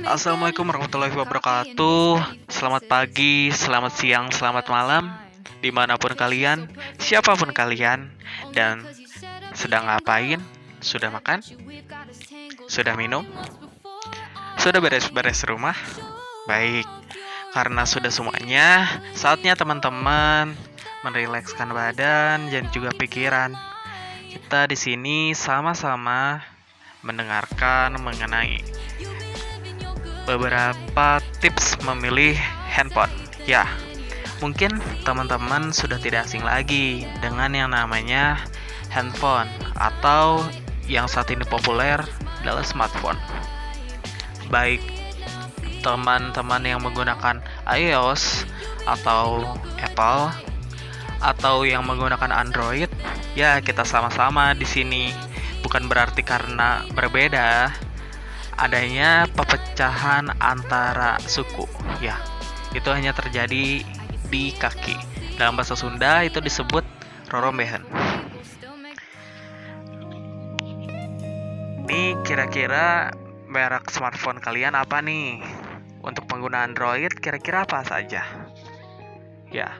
Assalamualaikum warahmatullahi wabarakatuh. Selamat pagi, selamat siang, selamat malam, dimanapun kalian, siapapun kalian, dan sedang ngapain? Sudah makan? Sudah minum? Sudah beres-beres rumah? Baik, karena sudah semuanya, saatnya teman-teman merilekskan badan dan juga pikiran. Kita di sini sama-sama mendengarkan mengenai beberapa tips memilih handphone. Ya, mungkin teman-teman sudah tidak asing lagi dengan yang namanya handphone atau yang saat ini populer adalah smartphone. Baik teman-teman yang menggunakan iOS atau Apple atau yang menggunakan Android, ya kita sama-sama di sini. Bukan berarti karena berbeda adanya pepecahan antara suku. Ya, itu hanya terjadi di kaki. Dalam bahasa Sunda itu disebut rorombehan. Ini kira-kira merek smartphone kalian apa nih? Untuk pengguna Android kira-kira apa saja? Ya,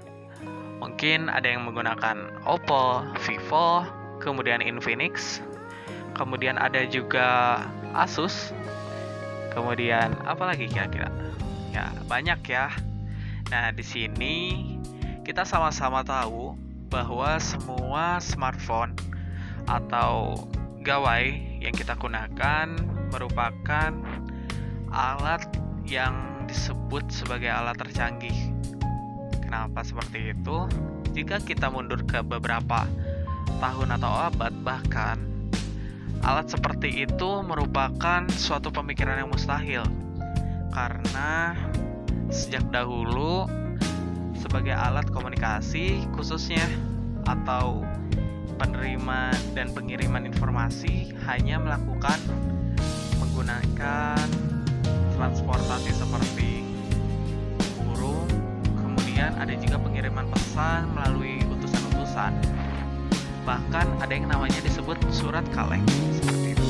mungkin ada yang menggunakan Oppo, Vivo, kemudian Infinix, kemudian ada juga Asus, kemudian apa lagi kira-kira? Ya, banyak ya. Nah, di sini kita sama-sama tahu bahwa semua smartphone atau gawai yang kita gunakan merupakan alat yang disebut sebagai alat tercanggih. Kenapa seperti itu? Jika kita mundur ke beberapa tahun atau abad bahkan, alat seperti itu merupakan suatu pemikiran yang mustahil. Karena sejak dahulu sebagai alat komunikasi khususnya atau penerima dan pengiriman informasi hanya melakukan menggunakan transportasi seperti burung, kemudian ada juga pengiriman pesan melalui utusan-utusan. Bahkan ada yang namanya disebut surat kaleng seperti itu.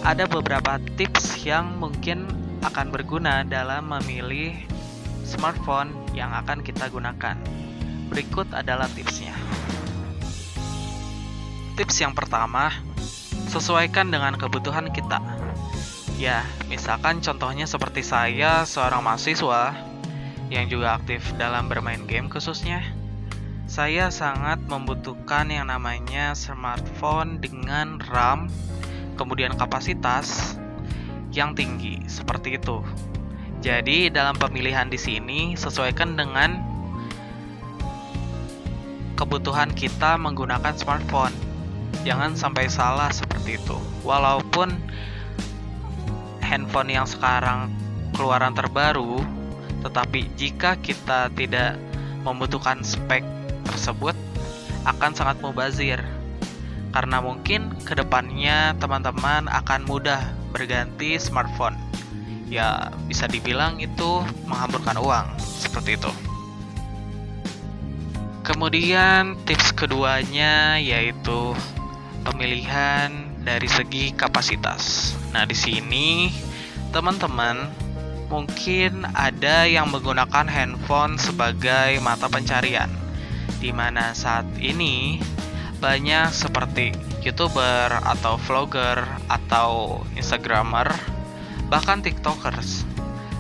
Ada beberapa tips yang mungkin akan berguna dalam memilih smartphone yang akan kita gunakan. Berikut adalah tipsnya. Tips yang pertama, sesuaikan dengan kebutuhan kita. Ya, misalkan contohnya seperti saya, seorang mahasiswa yang juga aktif dalam bermain game khususnya. Saya sangat membutuhkan yang namanya smartphone dengan RAM, kemudian kapasitas yang tinggi, seperti itu. Jadi, dalam pemilihan di sini sesuaikan dengan kebutuhan kita menggunakan smartphone. Jangan sampai salah seperti itu. Walaupun handphone yang sekarang keluaran terbaru, tetapi jika kita tidak membutuhkan spek tersebut akan sangat mubazir. Karena mungkin kedepannya teman-teman akan mudah berganti smartphone. Ya, bisa dibilang itu menghamburkan uang, seperti itu. Kemudian tips keduanya yaitu pemilihan dari segi kapasitas. Nah, di sini teman-teman mungkin ada yang menggunakan handphone sebagai mata pencarian, di mana saat ini banyak seperti YouTuber atau vlogger atau Instagramer, bahkan TikTokers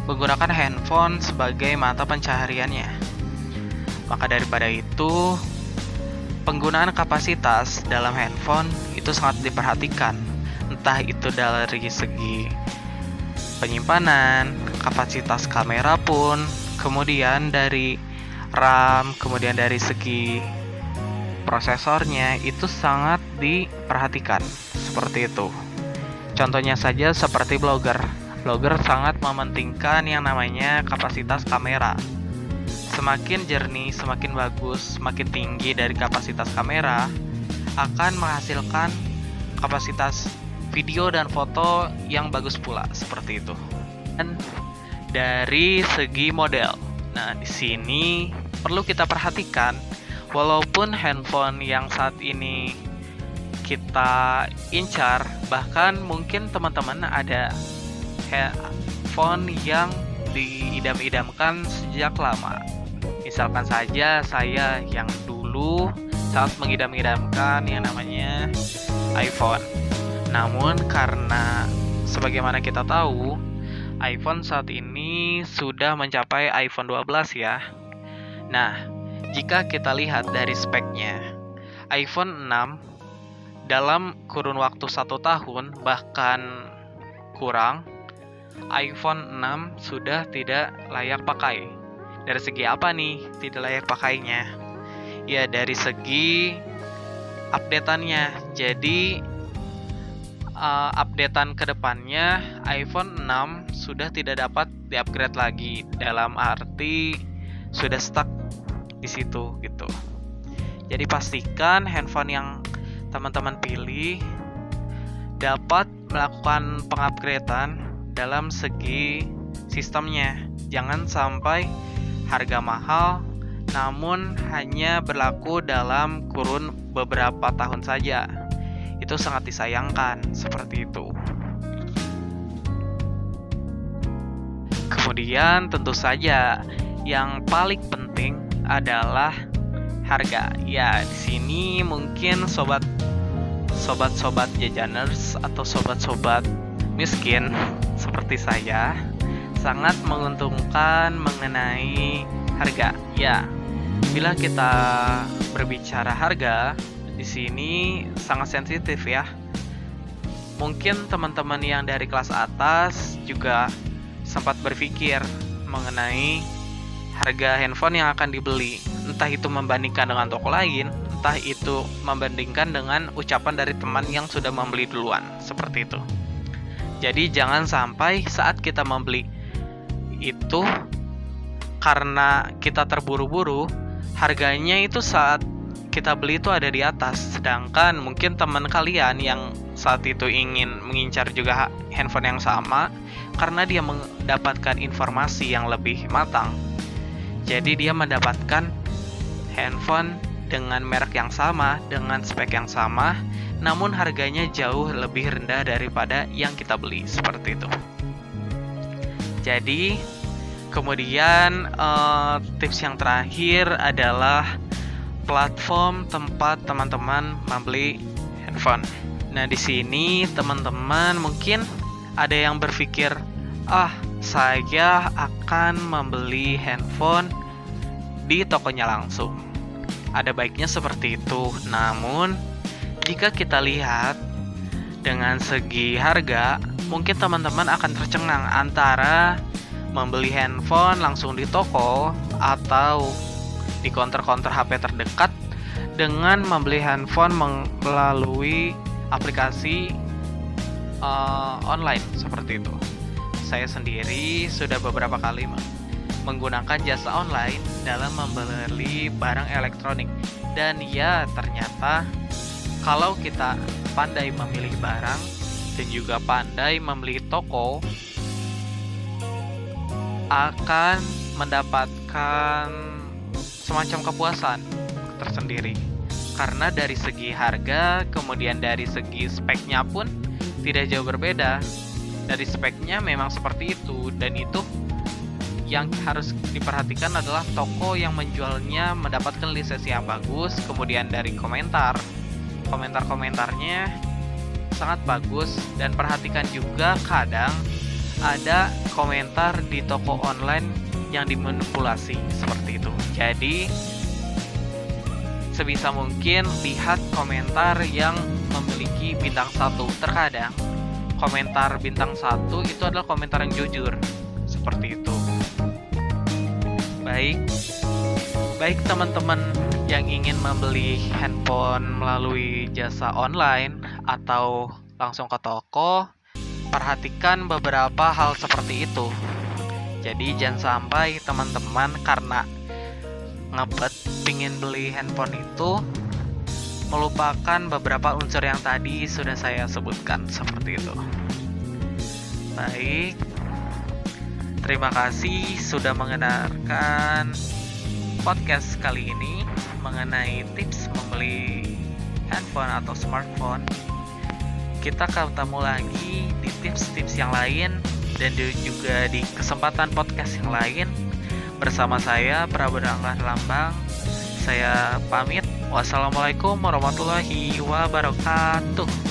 menggunakan handphone sebagai mata pencahariannya. Maka daripada itu, penggunaan kapasitas dalam handphone itu sangat diperhatikan, entah itu dari segi penyimpanan, kapasitas kamera pun, kemudian dari RAM, kemudian dari segi prosesornya itu sangat diperhatikan, seperti itu. Contohnya saja seperti blogger. Blogger sangat mementingkan yang namanya kapasitas kamera. Semakin jernih, semakin bagus, semakin tinggi dari kapasitas kamera akan menghasilkan kapasitas video dan foto yang bagus pula, seperti itu. Dan dari segi model, nah di sini perlu kita perhatikan, walaupun handphone yang saat ini kita incar. Bahkan mungkin teman-teman ada handphone yang diidam-idamkan sejak lama. Misalkan saja saya yang dulu sangat mengidam-idamkan yang namanya iPhone. Namun karena sebagaimana kita tahu, iPhone saat ini sudah mencapai iPhone 12 ya. Nah, jika kita lihat dari speknya, iPhone 6 dalam kurun waktu 1 tahun bahkan kurang, iPhone 6 sudah tidak layak pakai. Dari segi apa nih tidak layak pakainya? Ya, dari segi update-annya. Jadi updatean kedepannya iPhone 6 sudah tidak dapat di-upgrade lagi, dalam arti sudah stuck di situ gitu. Jadi pastikan handphone yang teman-teman pilih dapat melakukan pengupgradean dalam segi sistemnya. Jangan sampai harga mahal namun hanya berlaku dalam kurun beberapa tahun saja. Itu sangat disayangkan seperti itu. Kemudian tentu saja yang paling penting adalah harga. Ya, di sini mungkin sobat-sobat jajaners atau sobat-sobat miskin seperti saya sangat menguntungkan mengenai harga. Ya, bila kita berbicara harga, di sini sangat sensitif ya. Mungkin teman-teman yang dari kelas atas juga sempat berpikir mengenai harga handphone yang akan dibeli. Entah itu membandingkan dengan toko lain, entah itu membandingkan dengan ucapan dari teman yang sudah membeli duluan. Seperti itu. Jadi jangan sampai saat kita membeli itu karena kita terburu-buru, harganya itu saat kita beli itu ada di atas, sedangkan mungkin teman kalian yang saat itu ingin mengincar juga handphone yang sama karena dia mendapatkan informasi yang lebih matang. Jadi dia mendapatkan handphone dengan merek yang sama, dengan spek yang sama, namun harganya jauh lebih rendah daripada yang kita beli, seperti itu. Jadi kemudian tips yang terakhir adalah platform tempat teman-teman membeli handphone. Nah, di sini teman-teman mungkin ada yang berpikir, saya akan membeli handphone di tokonya langsung. Ada baiknya seperti itu. Namun, jika kita lihat dengan segi harga, mungkin teman-teman akan tercengang antara membeli handphone langsung di toko atau di counter-counter HP terdekat dengan membeli handphone melalui aplikasi online seperti itu. Saya sendiri sudah beberapa kali menggunakan jasa online dalam membeli barang elektronik, dan ya ternyata kalau kita pandai memilih barang dan juga pandai memilih toko, akan mendapatkan semacam kepuasan tersendiri. Karena dari segi harga, kemudian dari segi speknya pun tidak jauh berbeda. Dari speknya memang seperti itu, dan itu yang harus diperhatikan adalah toko yang menjualnya mendapatkan lisensi yang bagus. Kemudian dari komentar-komentarnya sangat bagus, dan perhatikan juga kadang ada komentar di toko online yang dimanipulasi seperti itu. Jadi sebisa mungkin lihat komentar yang memiliki bintang 1. Terkadang komentar bintang 1 itu adalah komentar yang jujur, seperti itu. Baik teman-teman yang ingin membeli handphone melalui jasa online atau langsung ke toko, perhatikan beberapa hal seperti itu. Jadi jangan sampai teman-teman karena ngebet pingin beli handphone itu melupakan beberapa unsur yang tadi sudah saya sebutkan, seperti itu. Baik, terima kasih sudah mendengarkan podcast kali ini mengenai tips membeli handphone atau smartphone. Kita ketemu lagi di tips-tips yang lain dan juga di kesempatan podcast yang lain bersama saya Prabu Rangga Lambang. Saya pamit. Wassalamualaikum warahmatullahi wabarakatuh.